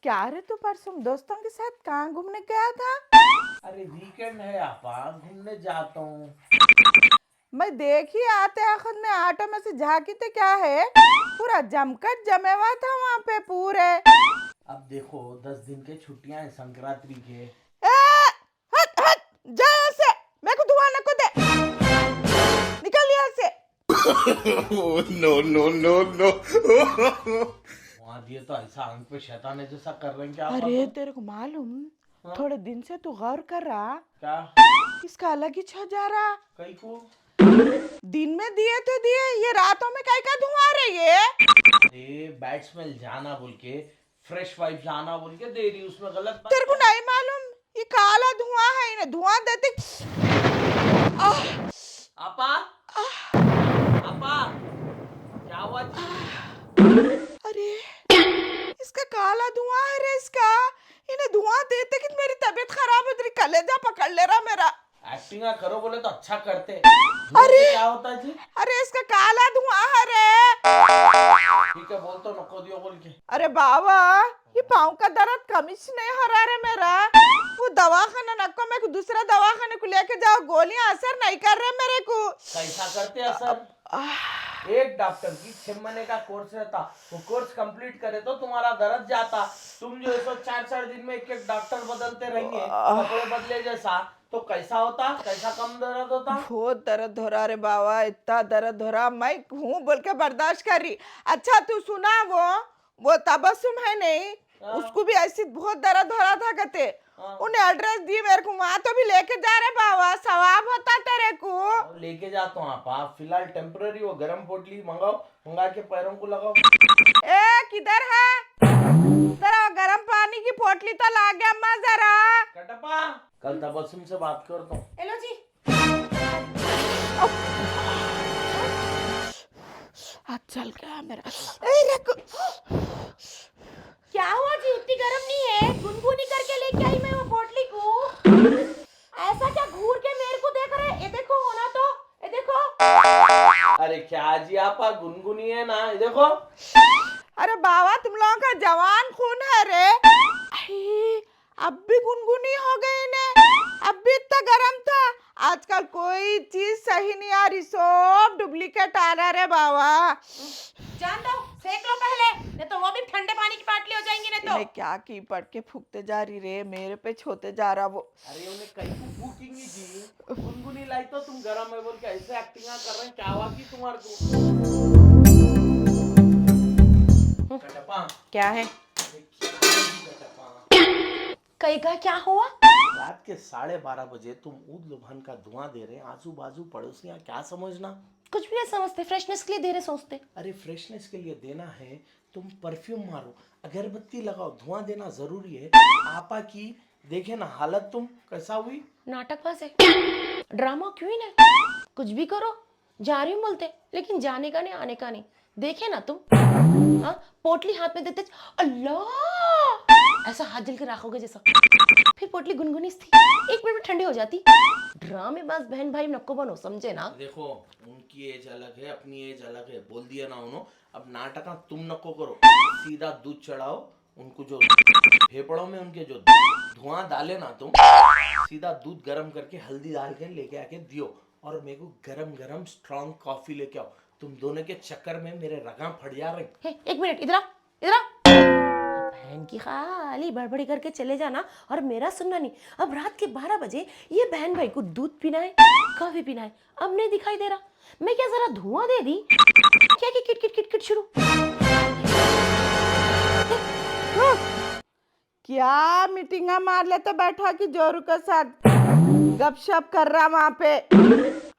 क्या रे, तू परसों दोस्तों के साथ कहाँ घूमने गया था? अरे वीकेंड है आपा, घूमने जाता हूँ। मैं देखी आते वक्त में ऑटो में से झांकी तो क्या है, पूरा जमकर जमे हुआ था वहां पे पूरे। अब देखो 10 दिन के छुट्टियां हैं संक्रांति के। ए, हट हट, जा यहाँ से। मेरे को धुआं न को दे, निकल यहाँ से। Oh, no, no, no, no. वहां दिए तो ऐसा आंख पे शैतान है जैसा कर रहे हैं क्या आपा अरे तुम? तेरे को मालूम, हाँ? थोड़े दिन से तू गौर कर रहा, क्या? इसका अलग ही छा जा रहा। कहीं को? दिन में दिए तो दिए, ये रातों में काय का धुआं रही है? अरे बैट स्मेल जाना बोल के, फ्रेश वाइब जाना बोल के दे रही, उसमें गलत बात तेरे को क्या है? नहीं मालूम, ये काला धुआं है, इन्हें धुआं देते। आह, आपा, आपा, क्या हुआ जी? अरे इसका काला धुआं है रे इसका। इन्हें धुआं देते कि मेरी तबीयत खराब हो रही, कलेजा पकड़ ले रहा मेरा। एक्टिंग करो बोले तो अच्छा करते। धुआं अरे से क्या होता है जी? अरे इसका काला धुआं है रे। ठीक है, बोल तो नको दियो बोल के। अरे बाबा, ये पाँव का दर्द कमिश नहीं हो रहा रे मेरा। वो दवाखाना नको, मेरे को दूसरा दवाखाने को लेके जाओ, गोलियां असर नहीं कर रहे मेरे को। कैसा करते असर? एक डॉक्टर की 6 महीने का कोर्स रहता, वो कोर्स कंप्लीट करे तो तुम्हारा दर्द जाता। तुम जो है सो 4-4 दिन में एक एक डॉक्टर बदलते रहेंगे, कपड़े बदले जैसा, तो कैसा होता? कैसा कम दर्द होता? बहुत दर्द हो रहा रे बाबा, इतना दर्द हो रहा, मैं हूँ बोल के बर्दाश्त कर रही। अच्छा तू सुना, वो तबस्सुम है नहीं, हाँ। उसको भी ऐसी बहुत दर्द हो रहा था कहते। हाँ। उन्हें एड्रेस दी मेरे को, वहां तो भी लेके जा रहे बाबा, सवाब होता तेरे को। और लेके जाता हूँ आप फिलहाल टेम्पररी वो गरम पोटली मंगाओ, मंगा के पैरों को लगाओ। ए किधर है तेरा वो गरम पानी की पोटली, तो ला गया अम्मा जरा। कटपा, कल तबस्सुम से बात करता हूँ। हेलो जी। हाथ चल गया मेरा। ए रखो। क्या हुआ जी, इतनी गर्म नहीं है, गुनगुनी करके लेके आई मैं वो पोटली को। ऐसा क्या घूर के मेरे को देख रहे? ये देखो होना तो, ये देखो। अरे क्या जी आपा, गुनगुनी है ना, ये देखो। अरे बाबा, तुम लोगों का जवान खून है रे। आई, अब भी गुनगुनी हो गई ने, अब भी इतना गर्म था। आजकल कोई चीज सही नहीं आ रही, सब डुप्लीकेट आ रहा रे बाबा। जान दो, सेक लो पहले, नहीं तो वो भी ठंडे पानी की पाटली हो जाएंगी नहीं इन्हें तो। क्या की पड़ के फूकते जा रही रे, मेरे पे छोते जा रहा वो। अरे उन्हें कहीं को फूकेंगी जी, गुनगुनी लाई तो तुम गरम है बोल के ऐसे एक्टिंग कर रहे हैं, क्या हुआ कि तुम्हारे को? कटपा, क्या है? अरे क्या है जी कटपा? कहीं का क्या हुआ? रात के 12:30 बजे तुम ऊद लुभान का धुआं दे रहे हैं, आजू बाजू पड़ोसियां क्या समझना? कुछ भी नहीं समझते, फ्रेशनेस के लिए दे रहे सोचते। अरे फ्रेशनेस के लिए देना है, तुम परफ्यूम मारो, अगरबत्ती लगाओ, धुआं देना जरूरी है। आपा की देखे ना हालत, तुम कैसा हुई? नाटकबाज है, ड्रामा क्वीन है, कुछ भी करो। जा रही हूँ बोलते, लेकिन जाने का नहीं, आने का नहीं। देखे ना तुम, हाँ पोटली हाथ में देते, अल्लाह ऐसा हाथ जल के रखोगे जैसा। फिर पोटली गुनगुनी थी, 1 मिनट में ठंडी हो जाती। ड्रामेबाज बहन भाई नक्को बनो, समझे ना? देखो उनकी एज अलग है, अपनी एज अलग है, बोल दिया ना उन्होंने। अब नाटक तुम नको करो, सीधा दूध चढ़ाओ, उनको जो फेफड़ों में उनके जो धुआं डाले ना तुम, सीधा दूध गर्म करके हल्दी डाल के लेके आके दियो, और मेरे को गरम गरम स्ट्रॉन्ग कॉफी लेके आओ। तुम दोनों के चक्कर में मेरे रगां फट जा रहे। हे, 1 मिनट, इधर आओ, इधर आओ। बहन की खाली बड़बड़ी करके चले जाना और मेरा सुनना नहीं। अब रात के 12 बजे ये बहन भाई को दूध पीना है, कॉफी पीना है, अब नहीं दिखाई दे रहा। मैं क्या जरा धुआं दे दी क्या कि किट किट किट किट शुरू। क्या मीटिंगा मार लेते बैठा कि जोरू के साथ गपशप कर रहा वहां पे।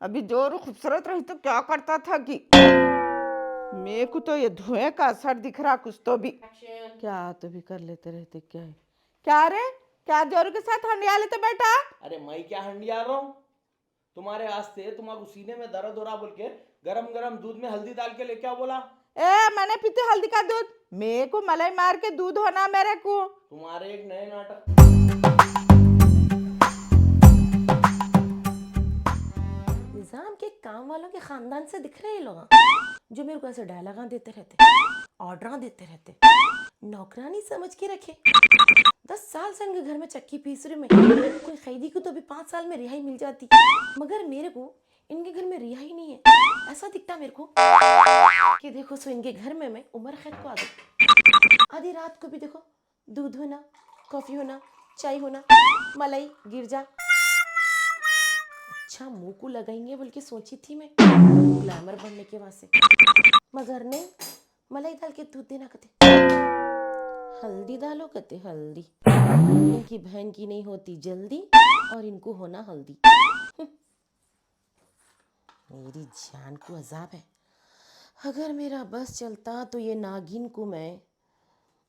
अभी जोरू खूबसूरत रही तो क्या करता था कि मेरे को तो ये धुएं का असर दिख रहा कुछ तो भी। क्या तो भी कर लेते रहते, क्या है क्या रे, क्या जोरू के साथ हंडिया लेते बैठा? अरे मैं क्या हंडिया रहा हूँ, तुम्हारे वास्ते तुम्हारे सीने में दर्द हो रहा बोल के गरम गरम दूध में हल्दी डाल के लेके आओ बोला। ए मैंने पीते हल्दी का दूध, मेरे को मलाई मार के दूध होना मेरे को। तुम्हारे एक नए नाटक। निजाम के काम वालों के खानदान से दिख रहे हैं लोग, जो मेरे को ऐसे डायलॉग देते रहते, ऑर्डर देते रहते। नौकरानी समझ के रखे। 10 साल से इनके घर में चक्की पीस रही मैं। कोई कैदी को तो अभी 5 साल में रिहाई मिल जाती, मगर मेरे को इनके घर में रिहाई नहीं है। ऐसा दिखता मेरे को कि देखो सो इनके घर में मैं उमर कैद को आ गई। आधी रात को भी देखो दूध होना, कॉफी होना, चाय होना, मलाई गिर जा। अच्छा मुंह को लगाएंगे बोल के सोची थी मैं ग्लैमर बनने के वास्ते, मगर नहीं, मलाई डाल के दूध देना कहते, हल्दी डालो कहते हल्दी। इनकी बहन की नहीं होती जल्दी और इनको होना हल्दी। मेरी जान को अजाब है। अगर मेरा बस चलता तो ये नागिन को मैं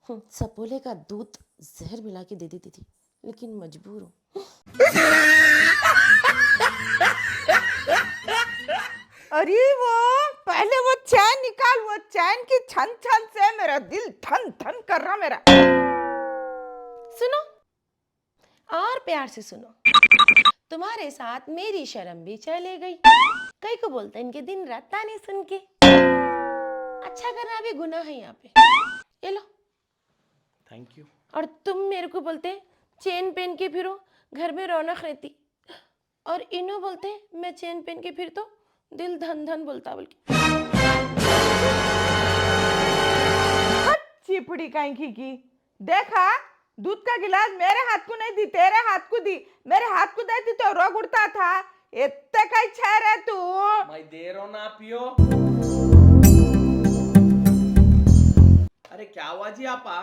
सपोले का दूध जहर मिला के दे देती थी, लेकिन मजबूर हूँ। अरे वो पहले वो चैन निकाल, वो चैन की छन छन से मेरा दिल धन धन कर रहा मेरा। सुनो और प्यार से सुनो, तुम्हारे साथ मेरी शर्म भी चले गई। कई को बोलते इनके दिन रात ताने सुन के। अच्छा करना भी गुनाह है यहाँ पे, ये लो। Thank you. और तुम मेरे को बोलते चेन पहन के फिरो घर में रौनक रहती, और इन्हों बोलते मैं चेन पहन के फिर तो दिल धन धन बोलता बोल के। चिपड़ी कहीं की देखा, दूध का गिलास मेरे हाथ को नहीं दी, तेरे हाथ को दी। मेरे हाथ को देती तो रोग उड़ता था। इतने कई छह रहे तू। मैं दे रहा हूं ना, पियो। अरे क्या हुआ जी आपा,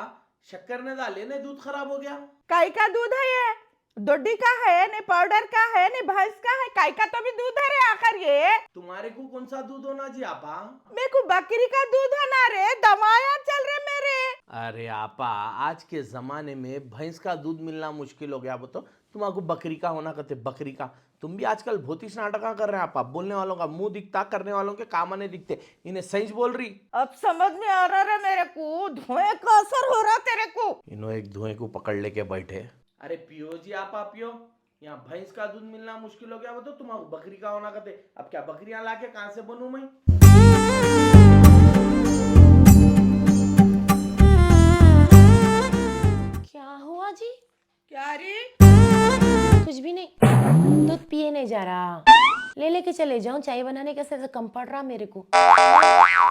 शक्कर ने डाले ने दूध खराब हो गया। काई का दूध है ये? दोडी का है ने, पाउडर का है ने, भैंस का है? काई का तो भी दूध है रे आखिर ये। तुम्हारे को कौन सा दूध होना जी आपा? मेरे को बकरी का दूध होना रे, दवाया चल रहे मेरे। अरे आपा, आज के जमाने में भैंस का दूध मिलना मुश्किल हो गया। बताओ तुम्हारा बकरी का होना कहते बकरी का। तुम भी आजकल बहुत ही नाटका कर रहे हैं आपा। बोलने वालों का मुंह दिखता, करने वालों के काम नहीं दिखते। इन्हें सही बोल रही। अब समझ में आ रहा है मेरे को, धुएं का असर हो रहा तेरे को। इन्हों एक धुएं को पकड़ लेके बैठे। अरे पियो जी आपा पियो, यहाँ भैंस का दूध मिलना मुश्किल हो गया। बताओ तुम्हारा बकरी का होना कहते। अब क्या बकरियां लाके कहां से बनूं मैं? क्या हुआ जी? क्या रे? कुछ भी नहीं, दूध पिए नहीं जा रहा। ले लेके चले जाऊं, चाय बनाने का से कम पड़ रहा मेरे को।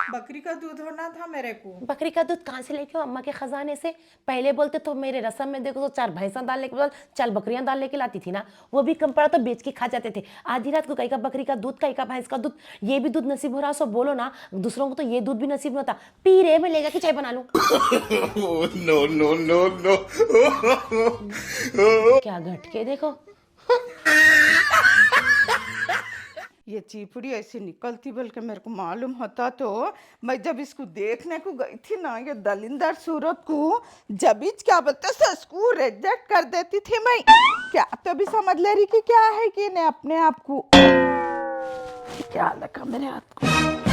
बकरी का दूध होना था मेरे को। बकरी का दूध कहाँ से लेके अम्मा के खजाने से? पहले बोलते तो मेरे रसम में देखो तो 4 भैंसा डाल लेके, 4 बकरियां डाल लेके लाती थी ना, वो भी कम पड़ा तो बेच के खा जाते थे। आधी रात को कई का बकरी का दूध, कई का भैंस का दूध, ये भी दूध नसीब हो रहा। सो बोलो ना, दूसरों को तो ये दूध भी नसीब नहीं होता। पी रे, मैं लेगा कि चाय बना लूं। no, no, no, no. क्या घटके देखो। ये चिपड़ी ऐसी निकलती बल्कि मेरे को मालूम होता तो मैं जब इसको देखने को गई थी ना, ये दलिंदर सूरत को, जब क्या बोलते इसको रिजेक्ट कर देती थी मैं। क्या तो भी समझ ले रही कि क्या है कि ने अपने आप को क्या लगा मेरे हाथ को।